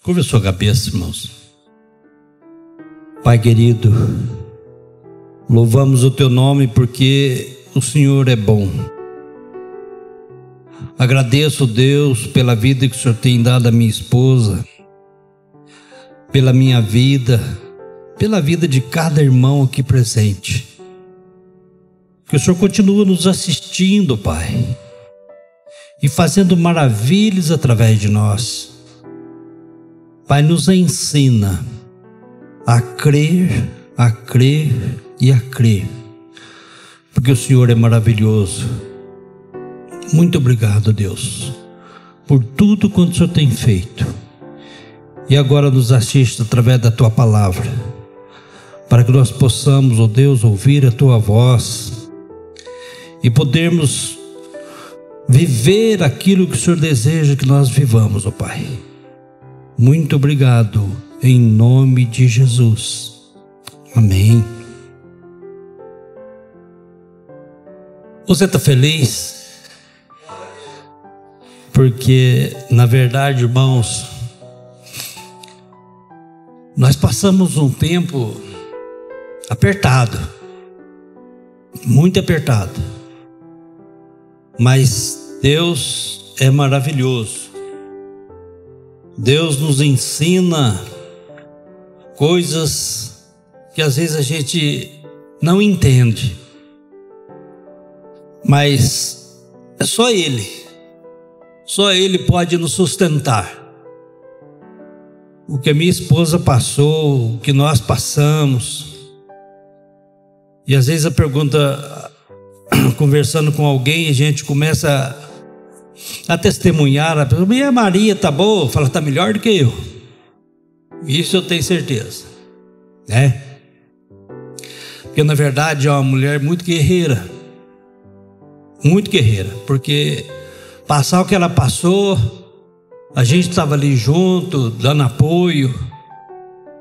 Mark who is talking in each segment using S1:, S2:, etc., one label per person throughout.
S1: Curva sua cabeça, irmãos. Pai querido, louvamos o teu nome porque o Senhor é bom. Agradeço, Deus, pela vida que o Senhor tem dado à minha esposa, pela minha vida, pela vida de cada irmão aqui presente. Que o Senhor continue nos assistindo, Pai, e fazendo maravilhas através de nós. Pai, nos ensina a crer e a crer, porque o Senhor é maravilhoso. Muito obrigado, Deus, por tudo quanto o Senhor tem feito. E agora nos assista através da Tua palavra, para que nós possamos, ó Deus, ouvir a Tua voz e podermos viver aquilo que o Senhor deseja que nós vivamos, ó Pai. Muito obrigado, em nome de Jesus. Amém. Você está feliz? Porque, na verdade, irmãos, nós passamos um tempo apertado, muito apertado, mas Deus é maravilhoso. Deus nos ensina coisas que às vezes a gente não entende, mas é só Ele pode nos sustentar. O que a minha esposa passou, o que nós passamos, e às vezes a pergunta, conversando com alguém, a gente começa a testemunhar, a pessoa, minha Maria tá boa, fala, tá melhor do que eu. Isso eu tenho certeza, né? Porque na verdade é uma mulher muito guerreira, porque passar o que ela passou, a gente estava ali junto, dando apoio,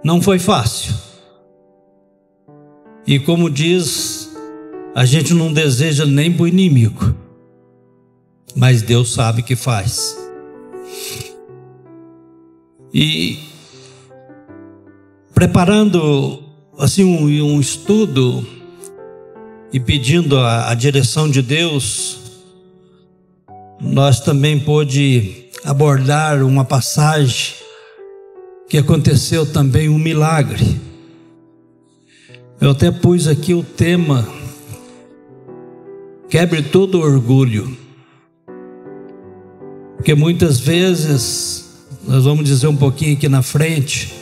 S1: não foi fácil. E como diz, a gente não deseja nem para o inimigo, mas Deus sabe o que faz. E preparando assim um estudo e pedindo a direção de Deus, nós também pôde abordar uma passagem que aconteceu também um milagre. Eu até pus aqui o tema: quebre todo orgulho. Porque muitas vezes, nós vamos dizer um pouquinho aqui na frente,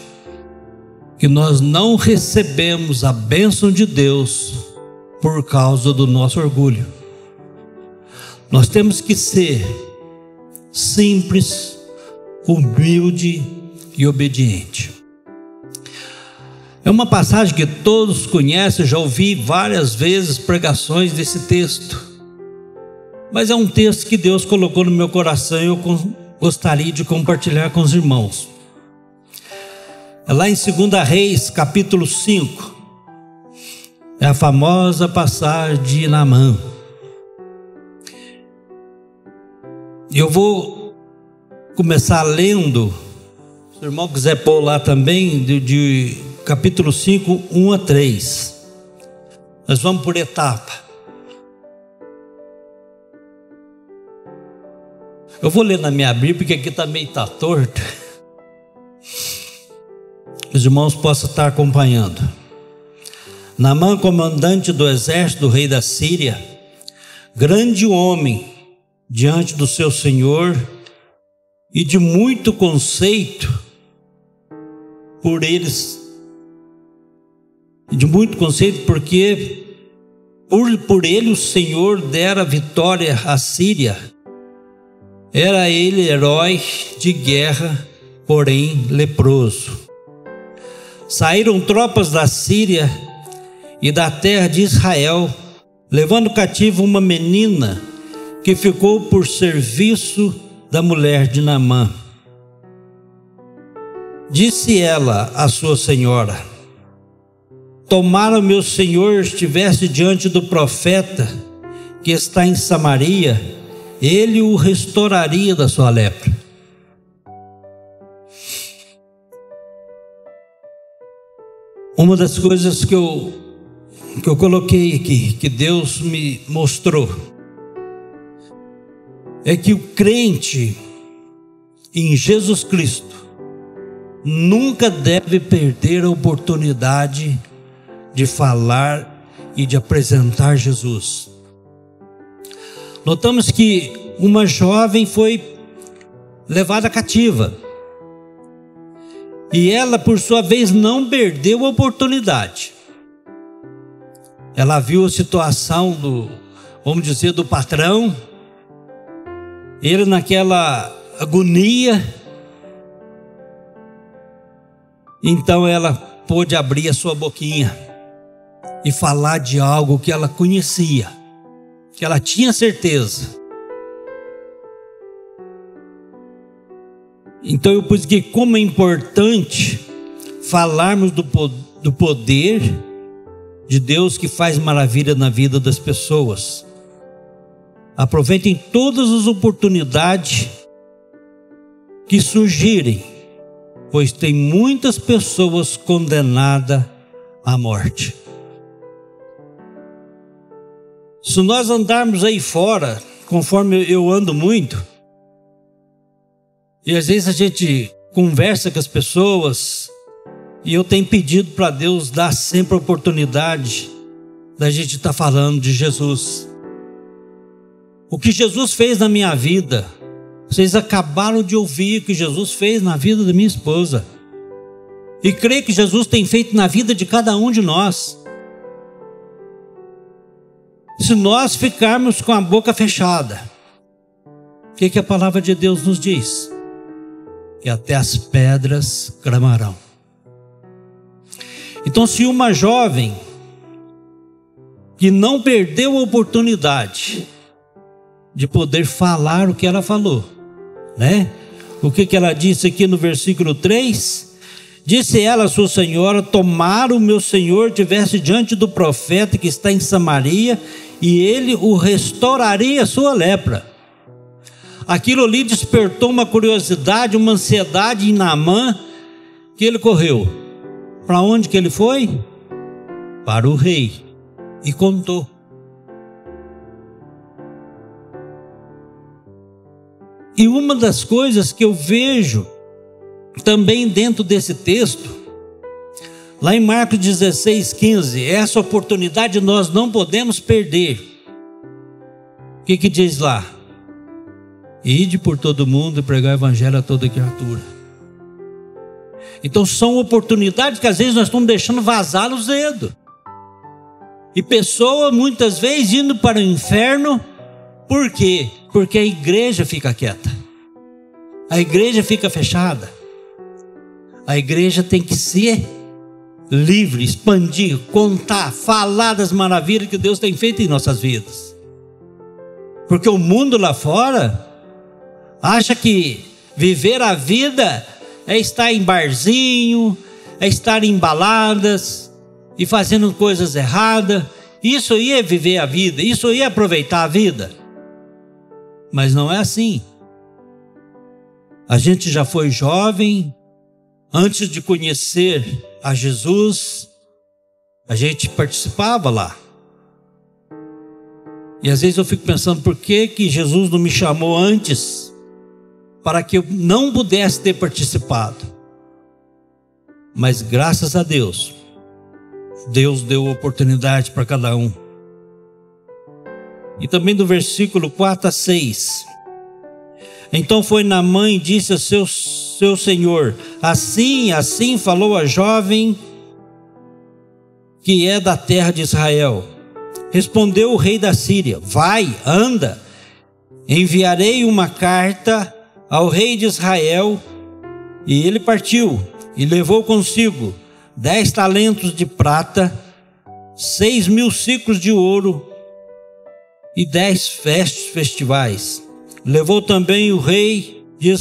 S1: que nós não recebemos a bênção de Deus por causa do nosso orgulho. Nós temos que ser simples, humilde e obediente. É uma passagem que todos conhecem, já ouvi várias vezes pregações desse texto. Mas é um texto que Deus colocou no meu coração e eu gostaria de compartilhar com os irmãos. É lá em 2 Reis, capítulo 5. É a famosa passagem de Naamã. Eu vou começar lendo, se o irmão quiser pôr lá também, de capítulo 5, 1 a 3. Nós vamos por etapa. Eu vou ler na minha Bíblia, porque aqui também está torto. Os irmãos possam estar acompanhando. Naamã, comandante do exército do rei da Síria, grande homem diante do seu senhor e de muito conceito por eles, porque por ele o Senhor dera vitória à Síria. Era ele herói de guerra, porém leproso. Saíram tropas da Síria e da terra de Israel, levando cativo uma menina que ficou por serviço da mulher de Naamã. Disse ela à sua senhora: tomara meu senhor estivesse diante do profeta que está em Samaria, ele o restauraria da sua lepra. Uma das coisas que eu coloquei aqui, que Deus me mostrou, é que o crente em Jesus Cristo nunca deve perder a oportunidade de falar e de apresentar Jesus. Notamos que uma jovem foi levada cativa, e ela, por sua vez, não perdeu a oportunidade. Ela viu a situação vamos dizer, do patrão, ele naquela agonia. Então ela pôde abrir a sua boquinha e falar de algo que ela conhecia, que ela tinha certeza. Então eu pus que como é importante falarmos do poder de Deus que faz maravilha na vida das pessoas. Aproveitem todas as oportunidades que surgirem, pois tem muitas pessoas condenadas à morte. Se nós andarmos aí fora, conforme eu ando muito, e às vezes a gente conversa com as pessoas, e eu tenho pedido para Deus dar sempre a oportunidade da gente estar falando de Jesus. O que Jesus fez na minha vida, vocês acabaram de ouvir o que Jesus fez na vida da minha esposa. E creio que Jesus tem feito na vida de cada um de nós. Se nós ficarmos com a boca fechada, o que a palavra de Deus nos diz? Que até as pedras clamarão. Então, se uma jovem que não perdeu a oportunidade de poder falar o que ela falou, né? O que ela disse aqui no versículo 3? Disse ela a sua senhora: tomara o meu senhor tivesse diante do profeta que está em Samaria, e ele o restauraria a sua lepra. Aquilo ali despertou uma curiosidade, uma ansiedade em Naamã, que ele correu. Para onde que ele foi? Para o rei, e contou. E uma das coisas que eu vejo também dentro desse texto, lá em Marcos 16:15, essa oportunidade nós não podemos perder. O que diz lá? Ide por todo mundo e pregar o evangelho a toda criatura. Então são oportunidades que às vezes nós estamos deixando vazar os dedos. E pessoa muitas vezes indo para o inferno. Por quê? Porque a igreja fica quieta, a igreja fica fechada. A igreja tem que ser livre, expandir, contar, falar das maravilhas que Deus tem feito em nossas vidas. Porque o mundo lá fora acha que viver a vida é estar em barzinho, é estar em baladas e fazendo coisas erradas. Isso aí é viver a vida, isso aí é aproveitar a vida. Mas não é assim. A gente já foi jovem, antes de conhecer a Jesus, a gente participava lá. E às vezes eu fico pensando, por que Jesus não me chamou antes, para que eu não pudesse ter participado? Mas graças a Deus, Deus deu oportunidade para cada um. E também do versículo 4 a 6. Então foi Naamã e disse a seu senhor: assim falou a jovem que é da terra de Israel. Respondeu o rei da Síria: vai, anda, enviarei uma carta ao rei de Israel. E ele partiu e levou consigo 10 talentos de prata, 6.000 ciclos de ouro e 10 festivais. Levou também ao rei de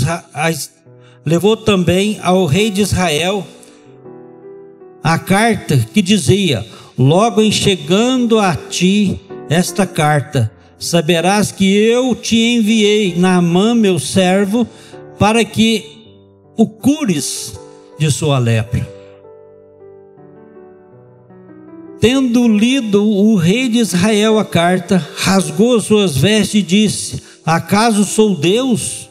S1: Israel a carta que dizia: logo em chegando a ti esta carta, saberás que eu te enviei Naamã, meu servo, para que o cures de sua lepra. Tendo lido o rei de Israel a carta, rasgou suas vestes e disse: acaso sou Deus,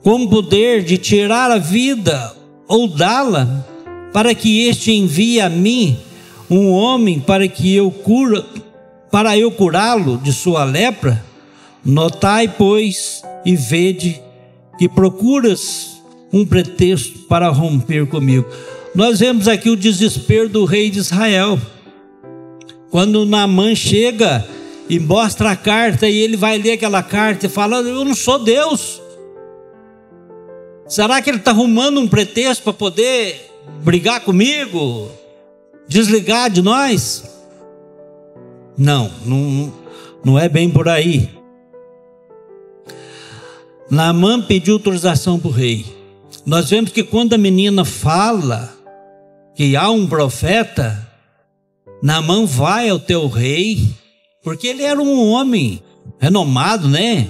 S1: com poder de tirar a vida ou dá-la, para que este envie a mim um homem para eu curá-lo de sua lepra? Notai, pois, e vede que procuras um pretexto para romper comigo. Nós vemos aqui o desespero do rei de Israel. Quando Naamã chega e mostra a carta, e ele vai ler aquela carta e fala: eu não sou Deus. Será que ele está arrumando um pretexto para poder brigar comigo? Desligar de nós? Não é bem por aí. Naamã pediu autorização para o rei. Nós vemos que quando a menina fala que há um profeta, Naamã vai ao teu rei, porque ele era um homem renomado, né?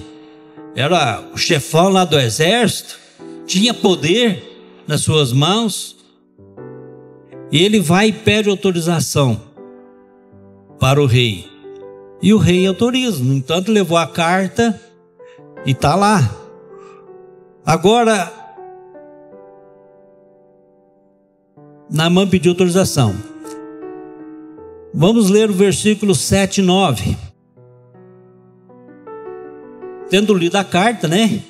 S1: Era o chefão lá do exército, tinha poder nas suas mãos. E ele vai e pede autorização para o rei. E o rei autoriza. No entanto, levou a carta e está lá. Agora, Naamã pediu autorização. Vamos ler o versículo 7 e 9. Tendo lido a carta, né?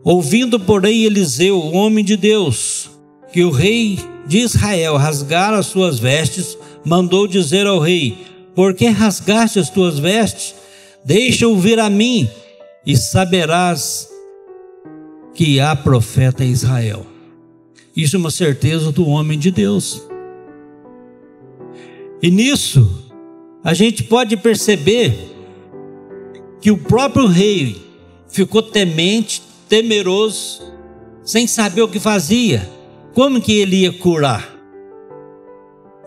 S1: Ouvindo, porém, Eliseu, o homem de Deus, que o rei de Israel rasgara as suas vestes, mandou dizer ao rei: por que rasgaste as tuas vestes? Deixa-o vir a mim, e saberás que há profeta em Israel. Isso é uma certeza do homem de Deus. E nisso a gente pode perceber que o próprio rei ficou temeroso, sem saber o que fazia. Como que ele ia curar?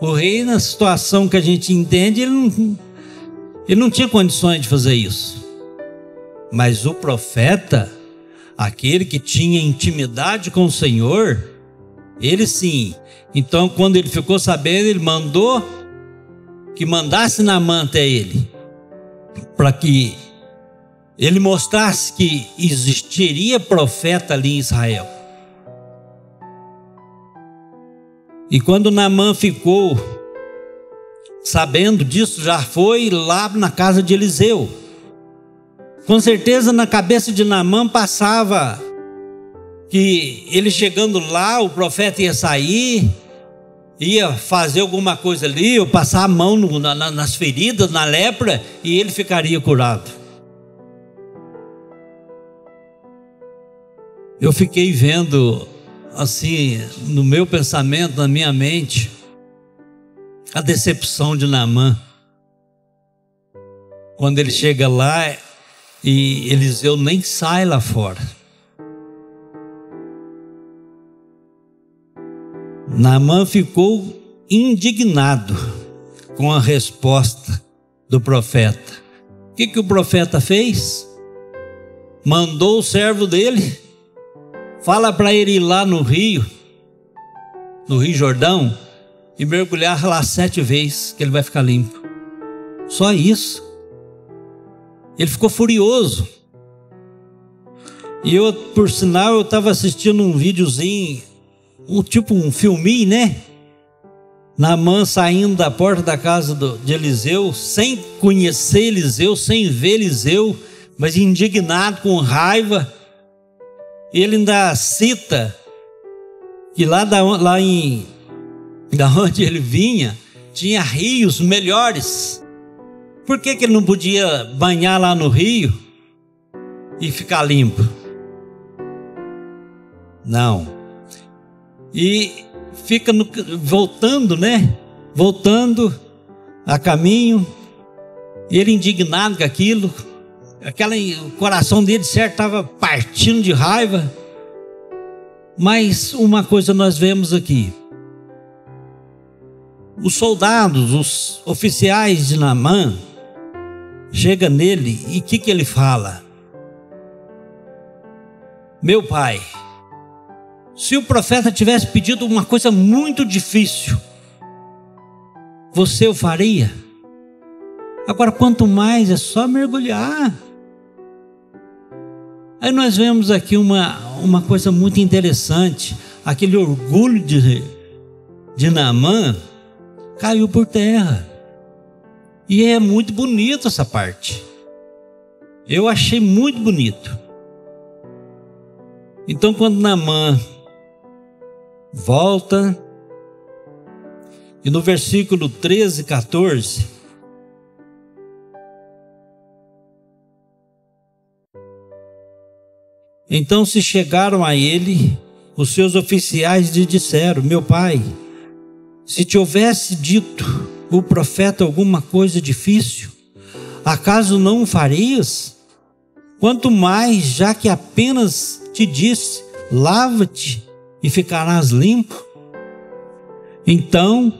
S1: O rei, na situação que a gente entende, ele não tinha condições de fazer isso. Mas o profeta, aquele que tinha intimidade com o Senhor, ele sim. Então, quando ele ficou sabendo, ele mandou que mandasse Naamã até ele, para que ele mostrasse que existiria profeta ali em Israel. E quando Naamã ficou sabendo disso, já foi lá na casa de Eliseu. Com certeza na cabeça de Naamã passava que ele chegando lá, o profeta ia sair, ia fazer alguma coisa ali, ou passar a mão nas feridas, na lepra, e ele ficaria curado. Eu fiquei vendo assim, no meu pensamento, na minha mente, a decepção de Naamã. Quando ele chega lá e Eliseu nem sai lá fora. Naamã ficou indignado com a resposta do profeta. O que o profeta fez? Mandou o servo dele: fala para ele ir lá no Rio Jordão, e mergulhar lá 7 vezes, que ele vai ficar limpo. Só isso. Ele ficou furioso. E eu, por sinal, eu estava assistindo um videozinho, tipo um filminho, né? Naamã saindo da porta da casa de Eliseu, sem conhecer Eliseu, sem ver Eliseu, mas indignado, com raiva. Ele ainda cita que da onde ele vinha, tinha rios melhores. Por que ele não podia banhar lá no rio e ficar limpo? Não. E fica voltando, né? Voltando a caminho, ele indignado com aquilo. O coração dele, certo, estava partindo de raiva. Mas uma coisa nós vemos aqui: os soldados, os oficiais de Naamã, chega nele e o que ele fala? Meu pai, se o profeta tivesse pedido uma coisa muito difícil, você o faria? Agora, quanto mais, é só mergulhar. Aí nós vemos aqui uma coisa muito interessante. Aquele orgulho de Naamã caiu por terra. E é muito bonito essa parte. Eu achei muito bonito. Então, quando Naamã volta, e no versículo 13 e 14, então se chegaram a ele os seus oficiais e disseram: meu pai, se te houvesse dito o profeta alguma coisa difícil, acaso não o farias? Quanto mais, já que apenas te disse: lava-te e ficarás limpo. Então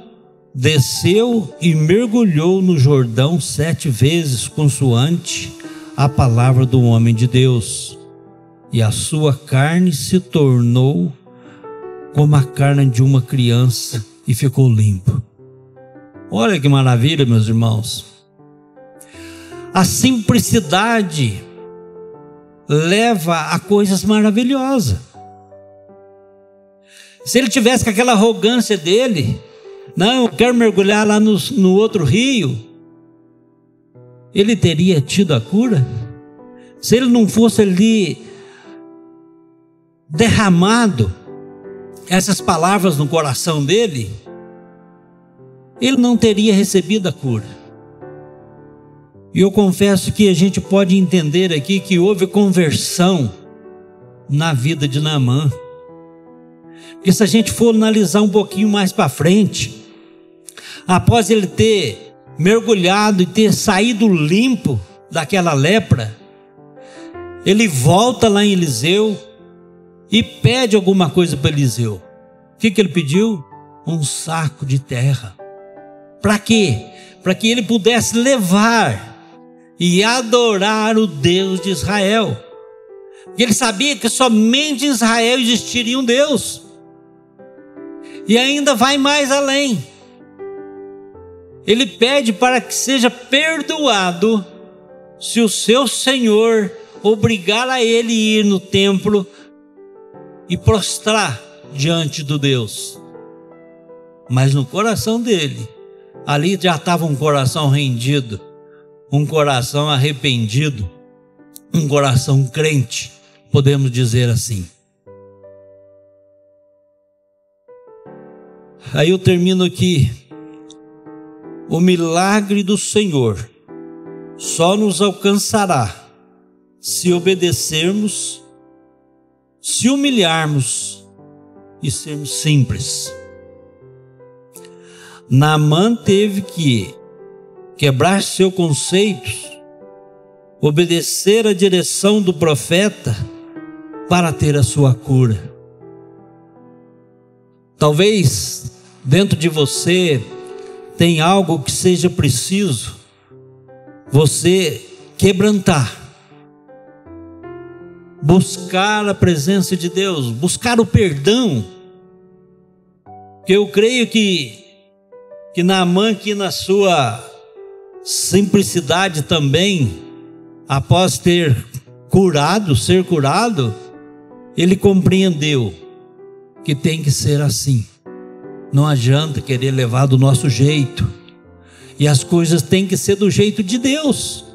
S1: desceu e mergulhou no Jordão 7 vezes, consoante a palavra do homem de Deus, e a sua carne se tornou como a carne de uma criança e ficou limpo. Olha que maravilha, meus irmãos. A simplicidade leva a coisas maravilhosas. Se ele tivesse com aquela arrogância dele, não, eu quero mergulhar lá no outro rio, ele teria tido a cura? Se ele não fosse ali derramado essas palavras no coração dele, ele não teria recebido a cura. E eu confesso que a gente pode entender aqui que houve conversão na vida de Naamã. Porque se a gente for analisar um pouquinho mais para frente, após ele ter mergulhado e ter saído limpo daquela lepra, ele volta lá em Eliseu e pede alguma coisa para Eliseu. O que ele pediu? Um saco de terra. Para quê? Para que ele pudesse levar e adorar o Deus de Israel. Porque ele sabia que somente em Israel existiria um Deus. E ainda vai mais além. Ele pede para que seja perdoado se o seu Senhor obrigar a ele ir no templo e prostrar diante do Deus. Mas no coração dele, ali já estava um coração rendido, um coração arrependido, um coração crente, podemos dizer assim. Aí eu termino aqui. O milagre do Senhor só nos alcançará se obedecermos, se humilharmos e sermos simples. Naamã teve que quebrar seus conceitos, obedecer a direção do profeta para ter a sua cura. Talvez dentro de você tem algo que seja preciso você quebrantar, buscar a presença de Deus, buscar o perdão. Que eu creio que Naamã, aqui na sua simplicidade também, após ter ser curado, ele compreendeu que tem que ser assim. Não adianta querer levar do nosso jeito, e as coisas têm que ser do jeito de Deus.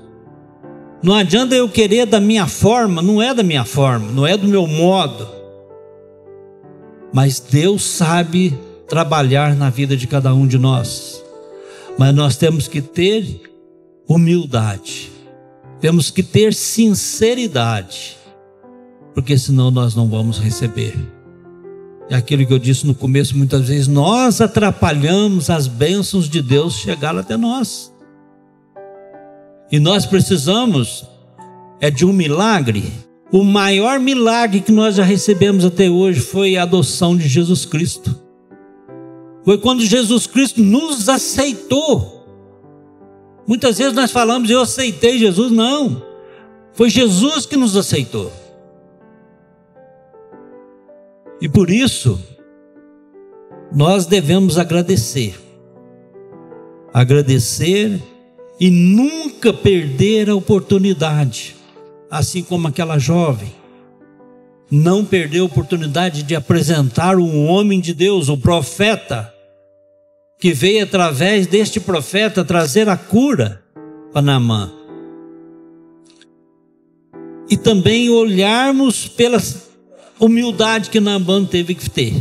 S1: Não adianta eu querer da minha forma, não é da minha forma, não é do meu modo, mas Deus sabe trabalhar na vida de cada um de nós. Mas nós temos que ter humildade, temos que ter sinceridade, porque senão nós não vamos receber. É aquilo que eu disse no começo, muitas vezes nós atrapalhamos as bênçãos de Deus chegar até nós. E nós precisamos de um milagre. O maior milagre que nós já recebemos até hoje foi a adoção de Jesus Cristo. Foi quando Jesus Cristo nos aceitou. Muitas vezes nós falamos: eu aceitei Jesus. Não, foi Jesus que nos aceitou. E por isso nós devemos agradecer. agradecer e nunca perder a oportunidade, assim como aquela jovem não perdeu a oportunidade de apresentar um homem de Deus, o profeta, que veio através deste profeta trazer a cura para Naamã. E também olharmos pela humildade que Naamã teve que ter.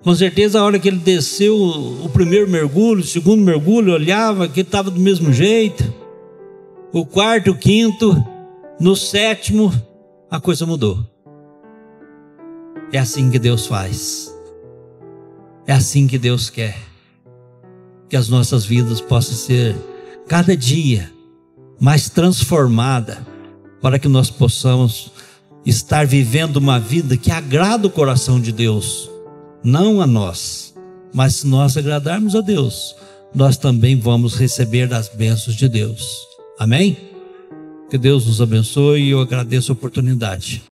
S1: Com certeza, a hora que ele desceu o primeiro mergulho, o segundo mergulho, olhava que estava do mesmo jeito. O quarto, o quinto, no sétimo, a coisa mudou. É assim que Deus faz. É assim que Deus quer. Que as nossas vidas possam ser, cada dia, mais transformada, para que nós possamos estar vivendo uma vida que agrada o coração de Deus. Não a nós, mas se nós agradarmos a Deus, nós também vamos receber das bênçãos de Deus. Amém? Que Deus nos abençoe e eu agradeço a oportunidade.